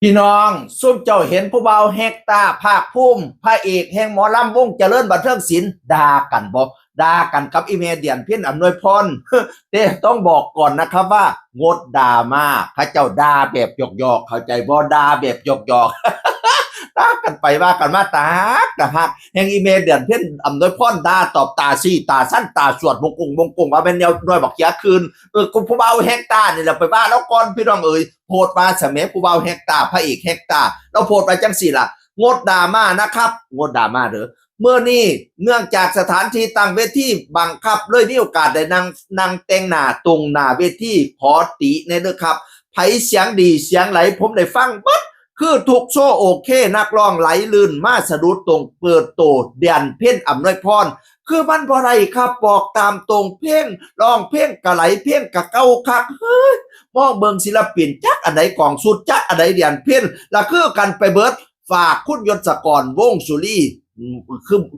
พี่น้องซุ่มเจ้าเห็นผู้เบาแฮกตาภาคภูมิพระเอกแห่งหมอลำวงเจริญบันเทิงศิลป์ด่ากันบอกด่ากันกับอีเมเดียนเพี้ยนอำนวยพรแต่ต้องบอกก่อนนะครับว่างดด่ามาพระเจ้าด่าแบบหยอกๆเข้าใจบ่ด่าแบบหยอกๆด่ากันไปว่ากันมาตากนะฮะแห่งอีเมเดียนเพี้ยนอำนวยพรด่าตอบตาซี่ตาสั้นตาสวดมงกุงว่าเป็นแนวน้อยบอกเสียคืนกูผู้เบาแฮกตานี่แหละไปว่าแล้วก่อนพี่น้องเอ๋ยโพดมาสมัยผู้เบาแฮกตาพระเอกแฮกตาเราโพดไปจังสี่ล่ะงดดราม่านะครับงดดราม่าเด้อเมื่อนี้เนื่องจากสถานที่ตั้งเวทีบังคับเลยมีโอกาสได้นั่งแต่งหน้าตรงหน้าเวทีขอติในเด้อครับไผเสียงดีเสียงไหลผมได้ฟังปั๊บคือทุกโชว์โอเคนักร้องไหลลื่นมาสะดุดตรงเปิดโตเดียนเพ่นอำนวยพรคือมันบ่ไรครับบอกตามตรงเพ่งร้องเพ่งกะไหลเพ่งกะเก้าคักเฮ้ยมองเบิงศิลปินจักอันใดกองสุดจักอันใดเดียนเพ่นละคือกันไปเบิดฝากคุณยศกรวงสุรี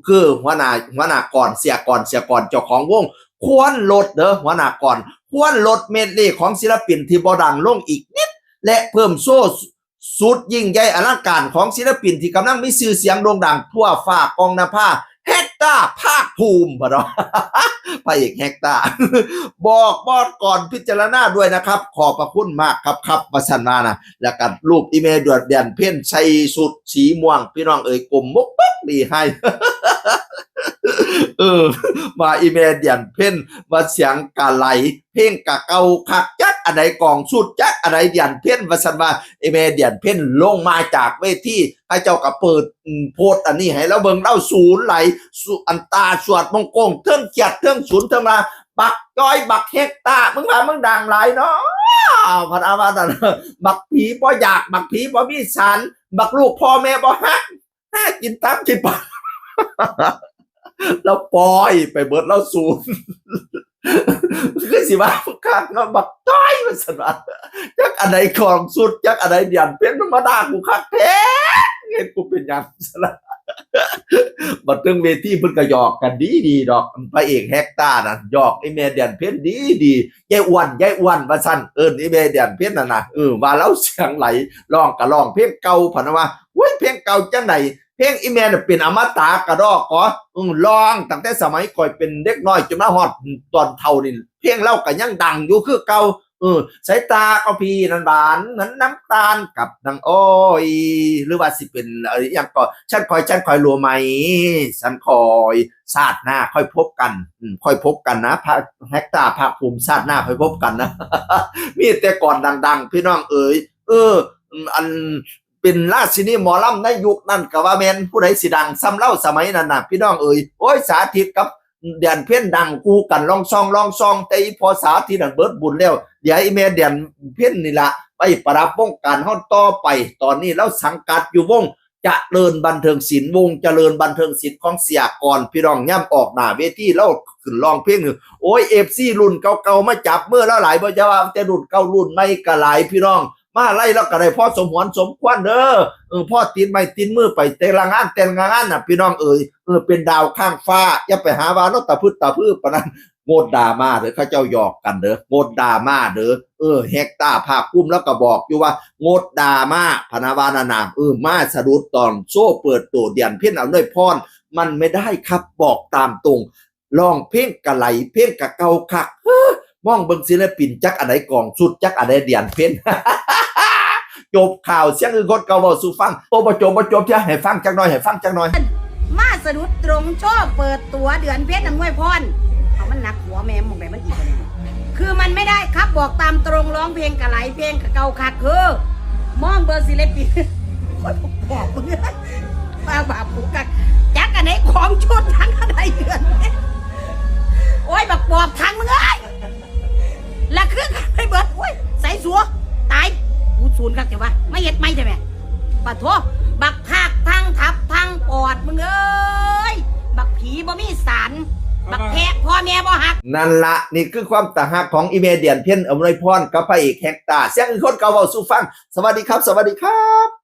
คือหัวหน้าก่อนเสียก่อนเจ้าของวงควรลดเด้อหัวหน้าก่อนควรลดเมดเลย์ของศิลปินที่บ่ดังลงอีกนิดและเพิ่มโซ่สุดยิ่งใหญ่อลังการของศิลปินที่กำลังมีชื่อเสียงโด่งดังทั่วฟ้ากองนภาแฮกตาภาคภูมิบ่เนาะพระเอกแฮกตาบอกบอดก่อนพิจารณาด้วยนะครับขอบพระคุณมากครับประสันมานะแล้วก็รูปอีเมลดวดเด่นเพ่นใส่สุดสีม่วงพี่น้องเอ๋ยกลมมุกปั๊กดีให้มาอีเมเดียนเพ่นมาเสียงกะไหลเพ่งกะเกาคักจักอะไรกองสุดจักอะไรเดียนเพ่นวาสันมาอีเมเดียนเพ่นลงมาจากเวทีให้เจ้าก็เปิดโพสอันนี้ให้เราเบิ่งเล่าศูนย์ไหลอันตาสวดมงกงเทิงเกียดเทิงศูนย์เทิงมาบักจอยบักเฮกตามึงมามึงดังหลายเนาะพันอามาตันบักผีบ่อยากบักผีบ่มีสันบักลูกพ่อแม่บ่ฮักกินตับกินปากแล้วปล่อยไปเบิดแล้วสูงคือสิว่าคักเนาะบักต้อยมันสนะจักอันใดของสุดจักอันใดเดียนเป็นธรรมดากูคักแท้เห็นกูเป็นหยังซะละบัดตึงเวทีเพิ่นก็หยอกกันดีดอกพระเอกแฮกตาน่ะหยอกไอ้แม่เดียนเพิ่นดียายอ้วนว่าซั่นไอ้แม่เดียนเพิ่นน่ะนะว่าแล้วเสียงไหลร้องก็ร้องเพลงเก่าพันว่าโอ้ยเพลงเก่าจังไดเพลงอีแมนเป็นอมตะกระดอกก็ร้องตั้งแต่สมัยก่อยเป็นเด็กน้อยจนมาฮอดตอนเฒ่านี่เพลงเล่าก็ยังดังอยู่คือเก่าสายตาก็พี่นันบานนั้นน้ำตาลกับนางอ้อยหรือว่าสิเป็นอะไรอย่างก็ฉันคอยรู้ไหมฉันคอยชาติหน้าค่อยพบกันค่อยพบกันนะพระแฮกตาภาคภูมิชาติหน้าค่อยพบกันนะมีแต่ก่อนดังๆพี่น้องเอ๋ยอันเป็นราชินีหมอลำในยุคนั้นก็ว่าแมนผู้ใดสิดังซ้ำเล่าสมัยนั้นน่ะพี่น้องเอ๋ยโอ้ยสาธิตกับเดียนเพ่นดังกูกันลองซองแต่พอสาธิตเบิดบุญแล้วเดี๋ยวไอ้แม่เดียนเพ่นนี่ละไปประดับวงการเฮาต่อไปตอนนี้แล้วสังกัดอยู่วงเจริญบันเทิงศิลป์วงเจริญบันเทิงศิลป์ของเสียก่อนพี่น้องย่ำออกหน้าเวทีแล้วขึ้นร้องเพลงโอ้ยFCรุ่นเก่าๆมาจับมือแล้วหลายบ่จะว่าแต่รุ่นเก่ารุ่นใหม่ก็หลายพี่น้องมาไล่แล้วก็ได้พ่อสมหวนสมควรเด้อพ่อตีนไม้ตีนมือไปแต่งงานน่ะพี่น้องเอ๋ยเป็นดาวข้างฟ้าอย่าไปหาว่าเนาะตะพืชปะนั้นงดดราม่าเด้อเขาเจ้าหยอกกันเด้องดดราม่าเด้อแฮกตาภาคภูมิแล้วก็บอกอยู่ว่างดดราม่าพนาวานานามาสะดุดตอนโซ่เปิดตัวเดียนเพ่นเอาด้วยพรมันไม่ได้ครับบอกตามตรงร้องเพลงกะไหลเพลงกะเกาคักมองเบิ่งศิลปินจักอันใดกองสุดจักอันใดเดียนเพ่นจบข่าวเสียงอื่นคนเก่าบอกสู่ฟังโอ้บ่จบที่ให้ฟังจักหน่อยมาสะดุดตรงโชคเปิดตัวเดือนเพชรอำนวยพรเอามันหนักหัวแม่มองไปมันอีกเลยคือมันไม่ได้ครับบอกตามตรงร้องเพลงกะไหลเพลงกะเกาคักคือมองเบอร์ศิลปินคนบอกมึงป้าบาปผูกกักจักอันไหนของชุดทั้งอะไรเดือนโอ้ยบักปอบทั้งมึงเอ้ยละคือไม่เบิดโอ้ยใส่สัวตายกูศูนย์ครับเจ้าว่าไม่เห็ดไม่ใช่ไหมปะโถบักภาคทั้งทับทั้งปอดมึงเอ้ยบักผีบ่มีสารบักแพะพ่อแม่บ่หักนั่นละนี่คือความตะหักของอีเมเดียนเพ่นอำนวยพรกับพระเอกแฮกตาเสียงอื่นคนเก่าเว้าสู่ฟังสวัสดีครับ